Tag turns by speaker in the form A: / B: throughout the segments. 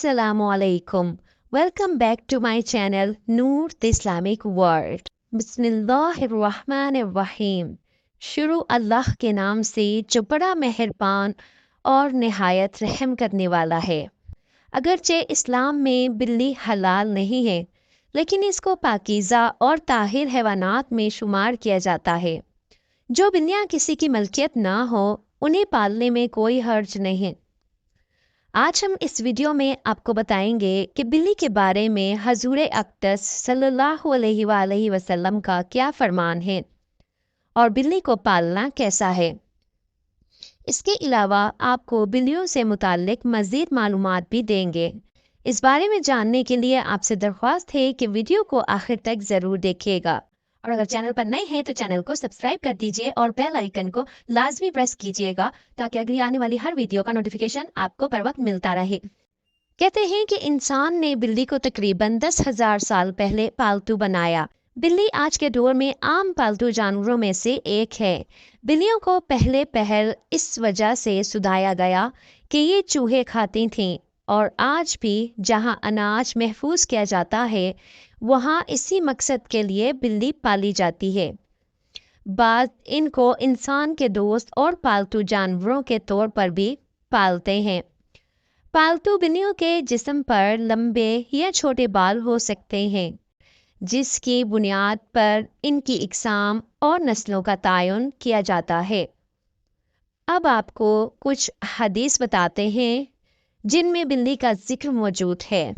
A: Assalamualaikum. Welcome back to my channel Noor the Islamic World. बिस्मिल्लाहिर्रहमानिर्रहीम। शुरू अल्लाह के नाम से जो बड़ा मेहरबान और निहायत रहम करने वाला है। अगरचे इस्लाम में बिल्ली हलाल नहीं है, लेकिन इसको पाकीज़ा और ताहिर हैवानात में शुमार किया जाता है। जो बिल्लियाँ किसी की मलकियत ना हो, उन्हें पालने में कोई हर्ज नहीं। आज हम इस वीडियो में आपको बताएंगे कि बिल्ली के बारे में हजूर अक़दस सल्लल्लाहु अलैहि वसल्लम का क्या फरमान है और बिल्ली को पालना कैसा है। इसके अलावा आपको बिल्लियों से मुताल्लिक मज़ीद मालूमात भी देंगे। इस बारे में जानने के लिए आपसे दरख्वास्त है कि वीडियो को आखिर तक ज़रूर देखिएगा, और अगर चैनल पर नए हैं तो चैनल को सब्सक्राइब कर दीजिए और बेल आइकन को लाजमी प्रेस कीजिएगा ताकि अगली आने वाली हर वीडियो का नोटिफिकेशन आपको बर वक्त मिलता रहे। कहते हैं कि इंसान ने बिल्ली को तकरीबन 10,000 साल पहले पालतू बनाया। बिल्ली आज के दौर में आम पालतू जानवरों में से एक है। बिल्लियों को पहले पहल इस वजह से सुधाया गया कि ये चूहे खाती थीं, और आज भी जहां अनाज महफूज किया जाता है वहाँ इसी मकसद के लिए बिल्ली पाली जाती है। बाद इनको इंसान के दोस्त और पालतू जानवरों के तौर पर भी पालते हैं। पालतू बिल्लियों के जिस्म पर लंबे या छोटे बाल हो सकते हैं, जिसकी बुनियाद पर इनकी इकसाम और नस्लों का तयन किया जाता है। अब आपको कुछ हदीस बताते हैं जिनमें बिल्ली का जिक्र मौजूद है।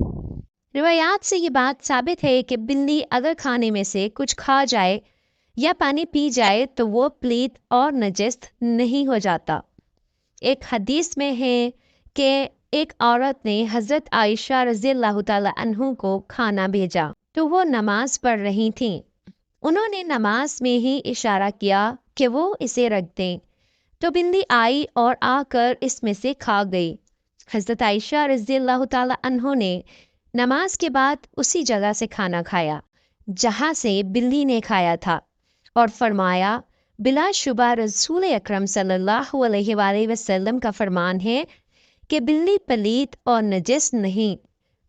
A: रिवायात से ये बात साबित है कि बिल्ली अगर खाने में से कुछ खा जाए या पानी पी जाए तो वो पलीत और नजस नहीं हो जाता। एक हदीस में है कि एक औरत ने हज़रत आयशा रज़ियल्लाहु ताला अन्हु को खाना भेजा तो वो नमाज पढ़ रही थीं। उन्होंने नमाज में ही इशारा किया कि वो इसे रख दें, तो बिल्ली आई और आकर इसमें से खा गई। हज़रत आयशा रज़ियल्लाहु ताला अन्हु ने नमाज के बाद उसी जगह से खाना खाया जहाँ से बिल्ली ने खाया था, और फरमाया, बिलाशुबा रसूल अकरम सल्लल्लाहु अलैहि वसल्लम का फरमान है कि बिल्ली पलीत और नजस नहीं,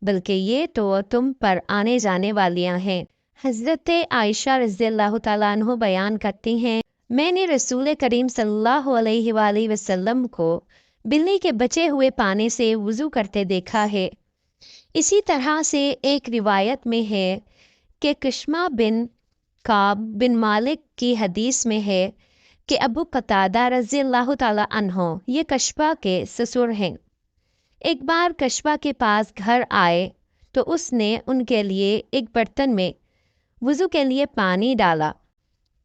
A: बल्कि ये तो तुम पर आने जाने वालियाँ हैं। हज़रत आयशा रज़ियल्लाहु ताला अन्हा बयान करती हैं, मैंने रसूल करीम सल्लल्लाहु अलैहि वसल्लम को बिल्ली के बचे हुए पानी से वुज़ू करते देखा है। इसी तरह से एक रिवायत में है कि कशमा बिन काब बिन मालिक की हदीस में है कि अबू कतादा रज़ियल्लाहु ताला अन्हो ये कशबा के ससुर हैं। एक बार कशबा के पास घर आए तो उसने उनके लिए एक बर्तन में वुज़ू के लिए पानी डाला।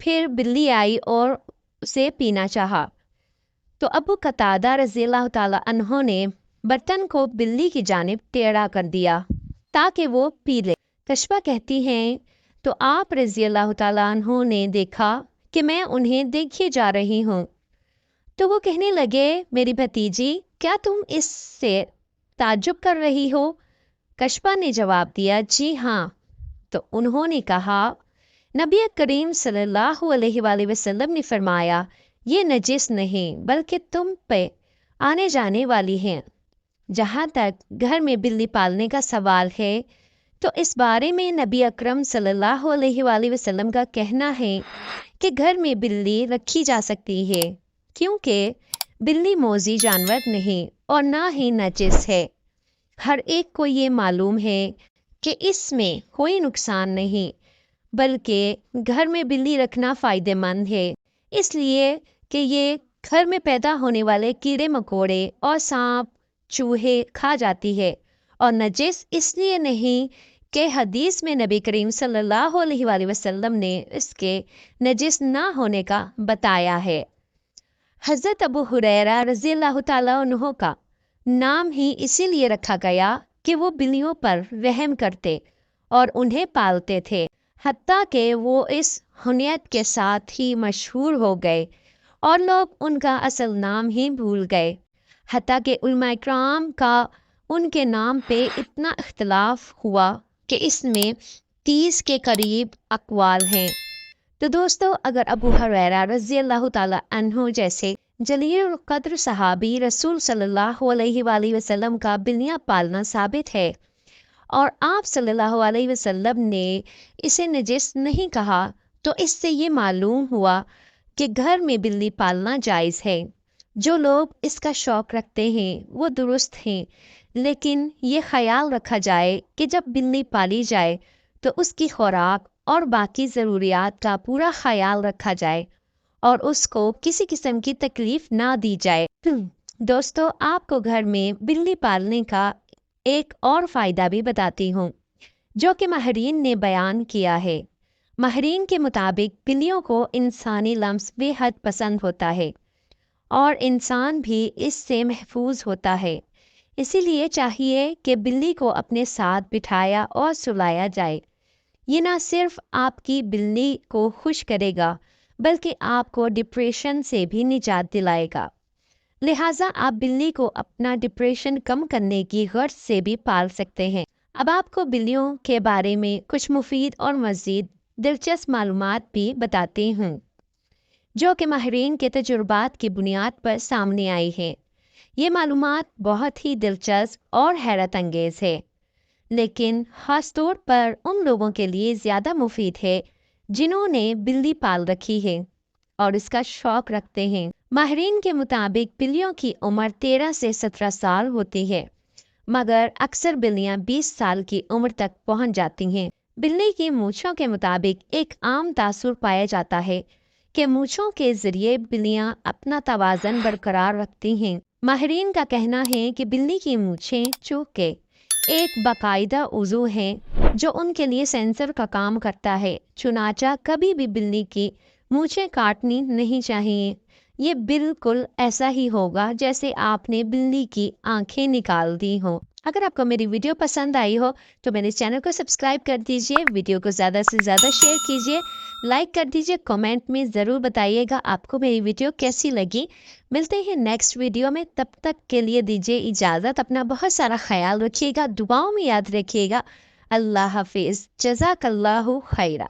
A: फिर बिल्ली आई और उसे पीना चाहा, तो अबू कतादा रज़ियल्लाहु ताला अन्हो ने बर्तन को बिल्ली की जानिब टेढ़ा कर दिया ताकि वो पी ले। कशबा कहती हैं, तो आप रज़ियल्लाहु ताला अन्हु ने देखा कि मैं उन्हें देखे जा रही हूँ, तो वो कहने लगे, मेरी भतीजी, क्या तुम इससे ताज्जुब कर रही हो? कशबा ने जवाब दिया, जी हाँ। तो उन्होंने कहा, नबी करीम सल्लल्लाहु अलैहि वसल्लम ने फरमाया, ये नजिस नहीं बल्कि तुम पे आने जाने वाली हैं। जहाँ तक घर में बिल्ली पालने का सवाल है तो इस बारे में नबी अकरम सल्लल्लाहु अलैहि वसल्लम का कहना है कि घर में बिल्ली रखी जा सकती है, क्योंकि बिल्ली मोजी जानवर नहीं और ना ही नजिस है। हर एक को ये मालूम है कि इसमें कोई नुकसान नहीं, बल्कि घर में बिल्ली रखना फ़ायदेमंद है, इसलिए कि ये घर में पैदा होने वाले कीड़े मकोड़े और सांप चूहे खा जाती है, और नजिस इसलिए नहीं कि हदीस में नबी करीम सल्लल्लाहु अलैहि वसल्लम ने इसके नजिस ना होने का बताया है। हज़रत अबू हुरैरा रज़ियल्लाहु ताला अन्हु का नाम ही इसीलिए रखा गया कि वो बिल्लियों पर रहम करते और उन्हें पालते थे, हत्ता कि वो इस हुनियत के साथ ही मशहूर हो गए और लोग उनका असल नाम ही भूल गए। हत्ता कि उलमा इकराम का उनके नाम पे इतना इख्तलाफ हुआ कि इसमें 30 के करीब अक़वाल हैं। تو دوستو، اگر ابو ہریرہ رضی اللہ تعالیٰ عنہ جیسے جلیل القدر صحابی رسول صلی اللہ علیہ وآلہ وسلم کا بلیاں پالنا ثابت ہے اور آپ صلی اللہ علیہ وسلم نے اسے نجس نہیں کہا، تو اس سے یہ معلوم ہوا کہ گھر میں بلی پالنا جائز ہے۔ جو لوگ اس کا شوق رکھتے ہیں وہ درست ہیں، لیکن یہ خیال رکھا جائے کہ جب بلی پالی جائے تو اس کی خوراک اور باقی ضروریات کا پورا خیال رکھا جائے اور اس کو کسی قسم کی تکلیف نہ دی جائے۔ دوستو، آپ کو گھر میں بلی پالنے کا ایک اور فائدہ بھی بتاتی ہوں جو کہ ماہرین نے بیان کیا ہے۔ ماہرین کے مطابق بلیوں کو انسانی لمس بے حد پسند ہوتا ہے اور انسان بھی اس سے محفوظ ہوتا ہے، اسی لیے چاہیے کہ بلی کو اپنے ساتھ بٹھایا اور سلایا جائے۔ یہ نہ صرف آپ کی بلی کو خوش کرے گا بلکہ آپ کو ڈپریشن سے بھی نجات دلائے گا۔ لہٰذا آپ بلی کو اپنا ڈپریشن کم کرنے کی غرض سے بھی پال سکتے ہیں۔ اب آپ کو بلیوں کے بارے میں کچھ مفید اور مزید دلچسپ معلومات بھی بتاتی ہوں جو کہ ماہرین کے تجربات کی بنیاد پر سامنے آئی ہیں۔ یہ معلومات بہت ہی دلچسپ اور حیرت انگیز ہے، لیکن خاص طور پر ان لوگوں کے لیے زیادہ مفید ہے جنہوں نے بلی پال رکھی ہے اور اس کا شوق رکھتے ہیں۔ ماہرین کے مطابق بلیوں کی عمر 13 سے 17 سال ہوتی ہے، مگر اکثر بلیاں 20 سال کی عمر تک پہنچ جاتی ہیں۔ بلی کی مونچھوں کے مطابق ایک عام تاثر پایا جاتا ہے کہ مونچھوں کے ذریعے بلیاں اپنا توازن برقرار رکھتی ہیں۔ ماہرین کا کہنا ہے کہ بلی کی مونچھیں چونکہ ایک باقاعدہ عضو ہیں جو ان کے لیے سینسر کا کام کرتا ہے، چنانچہ کبھی بھی بلی کی مونچھیں کاٹنی نہیں چاہیے۔ یہ بالکل ایسا ہی ہوگا جیسے آپ نے بلی کی آنکھیں نکال دی ہوں۔ اگر آپ کو میری ویڈیو پسند آئی ہو تو میرے چینل کو سبسکرائب کر دیجئے، ویڈیو کو زیادہ سے زیادہ شیئر کیجئے، لائک کر دیجئے، کمنٹ میں ضرور بتائیے گا آپ کو میری ویڈیو کیسی لگی۔ ملتے ہیں نیکسٹ ویڈیو میں، تب تک کے لیے دیجئے اجازت، اپنا بہت سارا خیال رکھیے گا، دعاؤں میں یاد رکھیے گا۔ اللہ حافظ، جزاک اللہ خیرہ۔